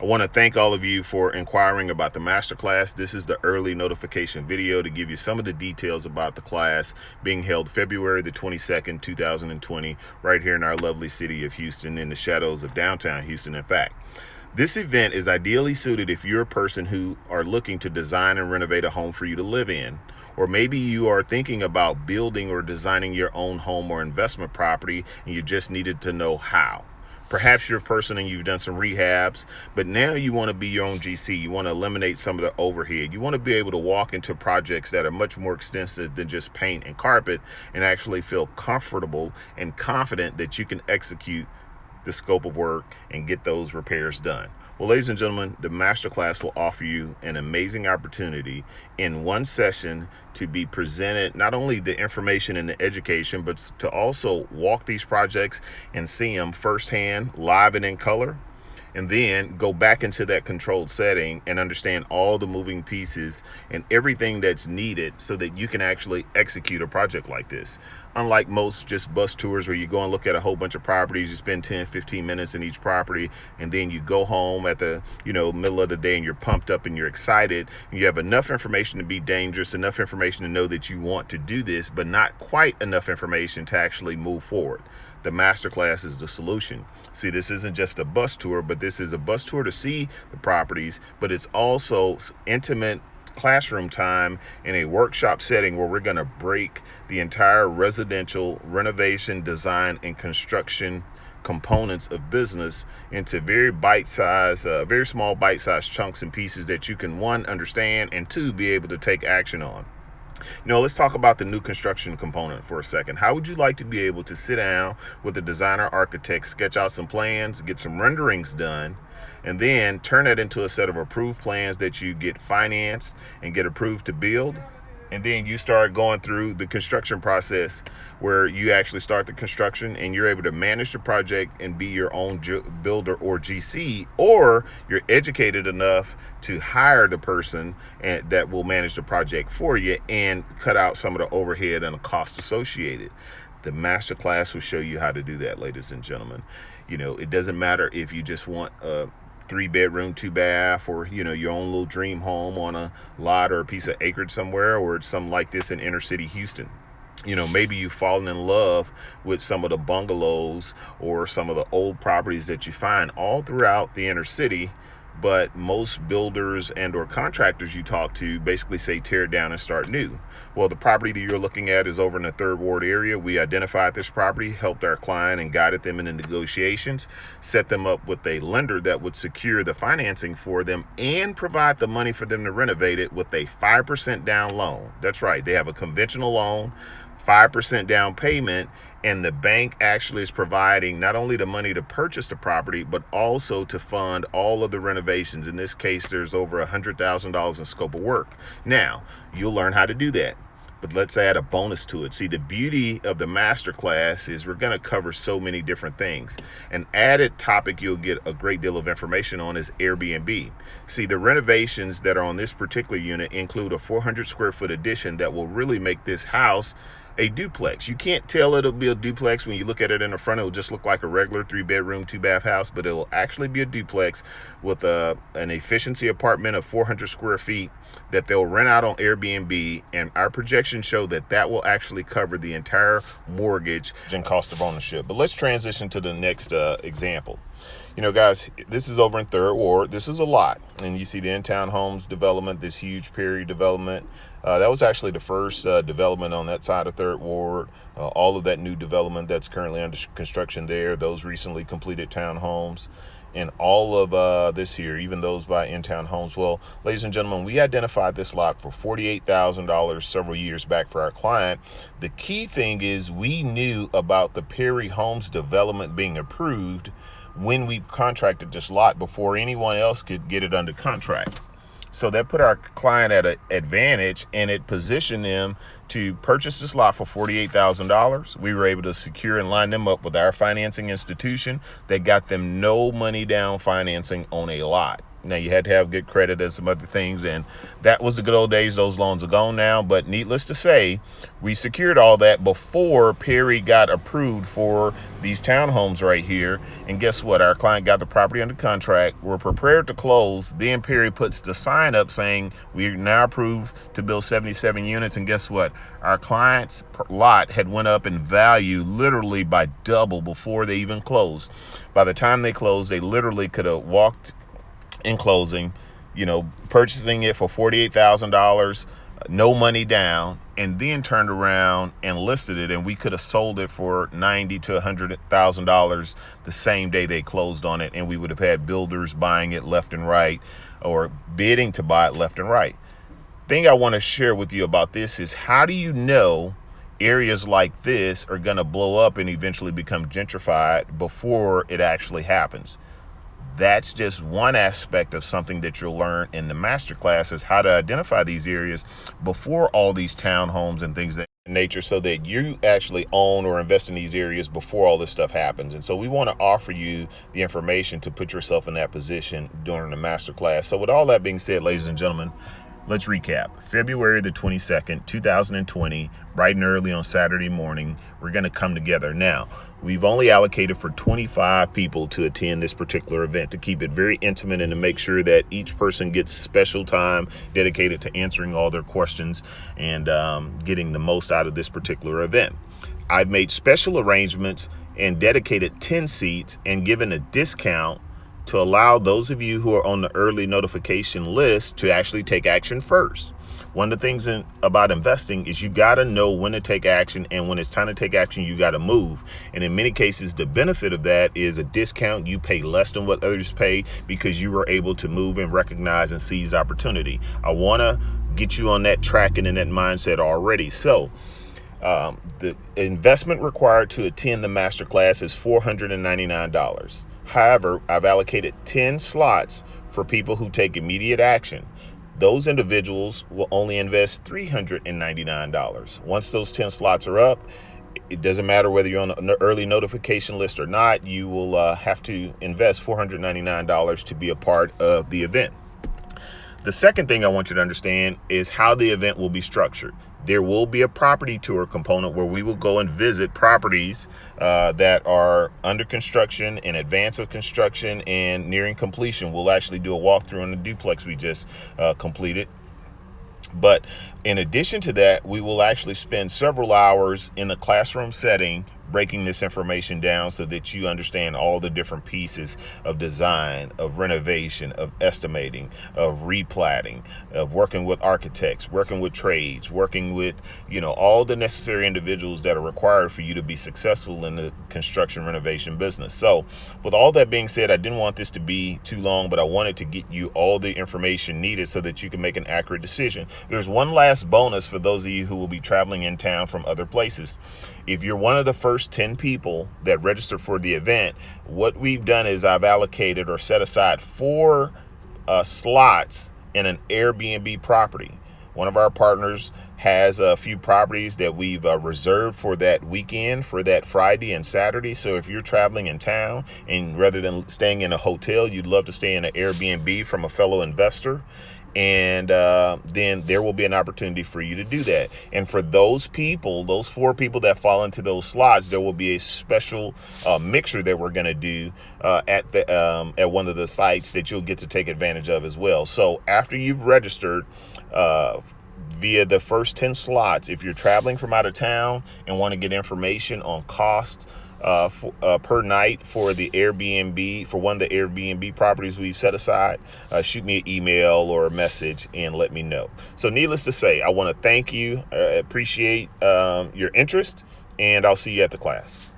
I want to thank all of you for inquiring about the masterclass. This is the early notification video to give you some of the details about the class being held February the 22nd, 2020, right here in our lovely city of Houston, in the shadows of downtown Houston, in fact. This event is ideally suited if you're a person who are looking to design and renovate a home for you to live in, or maybe you are thinking about building or designing your own home or investment property and you just needed to know how. Perhaps you're a person and you've done some rehabs, but now you want to be your own GC. You want to eliminate some of the overhead. You want to be able to walk into projects that are much more extensive than just paint and carpet and actually feel comfortable and confident that you can execute the scope of work and get those repairs done. Well, ladies and gentlemen, the masterclass will offer you an amazing opportunity in one session to be presented not only the information and the education, but to also walk these projects and see them firsthand, live and in color, and then go back into that controlled setting and understand all the moving pieces and everything that's needed so that you can actually execute a project like this. Unlike most just bus tours where you go and look at a whole bunch of properties, you spend 10, 15 minutes in each property, and then you go home at the middle of the day and you're pumped up and you're excited and you have enough information to be dangerous, enough information to know that you want to do this, but not quite enough information to actually move forward. The masterclass is the solution. See, this isn't just a bus tour, but this is a bus tour to see the properties, but it's also intimate classroom time in a workshop setting where we're going to break the entire residential renovation, design, and construction components of business into very very small bite-sized chunks and pieces that you can, one, understand, and two, be able to take action on. Let's talk about the new construction component for a second. How would you like to be able to sit down with a designer architect, sketch out some plans, get some renderings done, and then turn that into a set of approved plans that you get financed and get approved to build? And then you start going through the construction process where you actually start the construction and you're able to manage the project and be your own builder or GC, or you're educated enough to hire the person that will manage the project for you and cut out some of the overhead and the cost associated. The masterclass will show you how to do that, ladies and gentlemen. It doesn't matter if you just want a 3-bedroom, 2-bath, or your own little dream home on a lot or a piece of acreage somewhere, or it's something like this in inner city Houston. Maybe you've fallen in love with some of the bungalows or some of the old properties that you find all throughout the inner city, but most builders and or contractors you talk to basically say tear it down and start new. Well, the property that you're looking at is over in the 3rd Ward area. We identified this property, helped our client and guided them in the negotiations, set them up with a lender that would secure the financing for them and provide the money for them to renovate it with a 5% down loan. That's right, they have a conventional loan, 5% down payment, and the bank actually is providing not only the money to purchase the property, but also to fund all of the renovations. In this case, there's over $100,000 in scope of work. Now, you'll learn how to do that, but let's add a bonus to it. See, the beauty of the masterclass is we're going to cover so many different things. An added topic you'll get a great deal of information on is Airbnb. See, the renovations that are on this particular unit include a 400 square foot addition that will really make this house a duplex. You can't tell it'll be a duplex when you look at it in the front. It'll just look like a regular 3-bedroom, 2-bath house, but it'll actually be a duplex with an efficiency apartment of 400 square feet that they'll rent out on Airbnb. And our projections show that will actually cover the entire mortgage and cost of ownership. But let's transition to the next example. Guys, this is over in 3rd Ward. This is a lot. And you see the in-town homes development, this huge Perry development. That was actually the first development on that side of 3rd Ward. All of that new development that's currently under construction there, those recently completed townhomes, and all of this here, even those by in-town homes. Well, ladies and gentlemen, we identified this lot for $48,000 several years back for our client. The key thing is we knew about the Perry Homes development being approved when we contracted this lot before anyone else could get it under contract. So that put our client at an advantage, and it positioned them to purchase this lot for $48,000. We were able to secure and line them up with our financing institution that got them no money down financing on a lot. Now, you had to have good credit and some other things, and that was the good old days. Those loans are gone now, but needless to say, we secured all that before Perry got approved for these townhomes right here. And guess what? Our client got the property under contract. We're prepared to close. Then Perry puts the sign up saying we're now approved to build 77 units. And guess what? Our client's lot had went up in value literally by double before they even closed. By the time they closed, they literally could have walked in closing, purchasing it for $48,000, no money down, and then turned around and listed it, and we could have sold it for $90,000 to $100,000 the same day they closed on it, and we would have had builders buying it left and right, or bidding to buy it left and right. Thing I want to share with you about this is, how do you know areas like this are going to blow up and eventually become gentrified before it actually happens? That's just one aspect of something that you'll learn in the masterclass, is how to identify these areas before all these townhomes and things of that nature, so that you actually own or invest in these areas before all this stuff happens. And so we want to offer you the information to put yourself in that position during the masterclass. So with all that being said, ladies and gentlemen, let's recap. February the 22nd, 2020, bright and early on Saturday morning, we're going to come together. Now, we've only allocated for 25 people to attend this particular event, to keep it very intimate and to make sure that each person gets special time dedicated to answering all their questions and getting the most out of this particular event. I've made special arrangements and dedicated 10 seats and given a discount to allow those of you who are on the early notification list to actually take action first. One of the things about investing is you got to know when to take action, and when it's time to take action, you got to move. And in many cases, the benefit of that is a discount. You pay less than what others pay because you were able to move and recognize and seize opportunity. I want to get you on that track and in that mindset already. So the investment required to attend the masterclass is $499. However, I've allocated 10 slots for people who take immediate action. Those individuals will only invest $399. Once those 10 slots are up, it doesn't matter whether you're on the early notification list or not, you will have to invest $499 to be a part of the event. The second thing I want you to understand is how the event will be structured. There will be a property tour component where we will go and visit properties that are under construction, in advance of construction, and nearing completion. We'll actually do a walkthrough on the duplex we just completed. But in addition to that, we will actually spend several hours in a classroom setting breaking this information down so that you understand all the different pieces of design, of renovation, of estimating, of replatting, of working with architects, working with trades, working with, all the necessary individuals that are required for you to be successful in the construction renovation business. So with all that being said, I didn't want this to be too long, but I wanted to get you all the information needed so that you can make an accurate decision. There's one last bonus for those of you who will be traveling in town from other places. If you're one of the first 10 people that register for the event, what we've done is I've allocated or set aside 4 slots in an Airbnb property. One of our partners has a few properties that we've reserved for that weekend, for that Friday and Saturday. So if you're traveling in town and rather than staying in a hotel, you'd love to stay in an Airbnb from a fellow investor, and then there will be an opportunity for you to do that. And for those people, those 4 people that fall into those slots, there will be a special mixer that we're going to do at one of the sites that you'll get to take advantage of as well. So after you've registered via the first 10 slots, if you're traveling from out of town and want to get information on cost per night for the Airbnb, for one of the Airbnb properties we've set aside, shoot me an email or a message and let me know. So needless to say, I want to thank you, appreciate your interest, and I'll see you at the class.